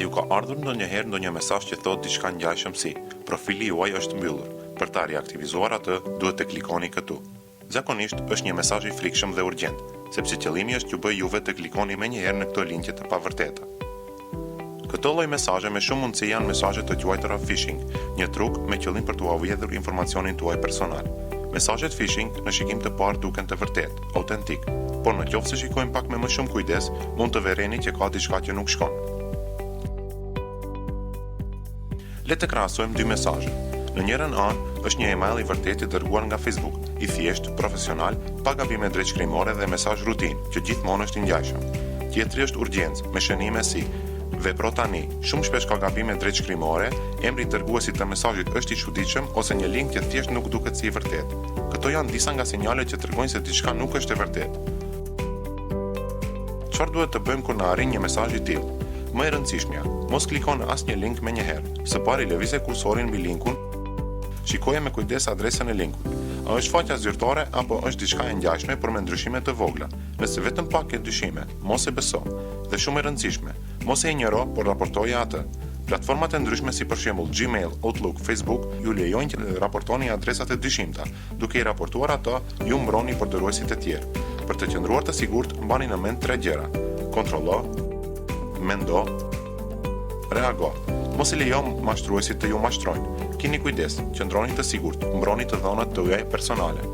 ju ka ardhur ndonjëherë ndonjë mesazh që thotë diçka ngjashëm si: profili juaj është mbyllur. Për ta riaktivizuar atë, duhet të klikoni këtu. Zakonisht është një mesazh i frikshëm dhe urgjent, sepse qëllimi është t'ju bëjë juve të klikoni menjëherë në këto linke të pavërteta. Këto lloj mesazhe me shumë mundësi janë mesazhe të quajtura phishing, një truk me qëllim për t'u avjedhur informacionin tuaj personal. Mesazhet phishing në shikim të parë duken të vërtetë, autentik, por në qoftë se shikojmë pak me më shumë kujdes, mund të verreni që ka diçka që nuk shkon. Le të krahasojmë dy mesazhe. Në njërin anë është një email i vërtetë i dërguar nga Facebook, i thjeshtë, profesional, pa gabime drejtshkrimore dhe mesazh rutinë, që gjithmonë është i ngjashëm. Tjetri është urgjencë, me shënime si: vepro tani. Shumë shpesh ka gabime drejtshkrimore, emri i dërguesit të mesazhit është i çuditshëm ose një link që thjesht nuk duket si i vërtetë. Këto janë disa nga sinjalet që tregojnë se diçka nuk është e vërtetë. Çfarë duhet të bëjmë kur na arrin një mesazh i tillë? Më e rëndësishmja, mos klikon në asnjë link menjëherë. Së pari lëvizje kursorin mbi linkun, shikoje me kujdes adresën e linkut. A është faqja zyrtare apo është diçka e ngjashme por me ndryshime të vogla? Nëse vetëm pak ke dyshime, mos e beso. Dhe shumë e rëndësishme, mos e injoro, por raportoje atë. Platformat e ndryshme si për shembull Gmail, Outlook, Facebook ju lejojnë që të raportoni adresat e dyshimta. Duke i raportuar ato, ju mbroni përdoruesit e tjerë. Për të qëndruar të sigurt, mbani në mend 3 gjëra: kontrollo, mendo, reago. Mos i lejo mashtruesit të ju mashtrojnë. Keni kujdes, qëndroni të sigurt, mbroni të dhënat tuaja personale.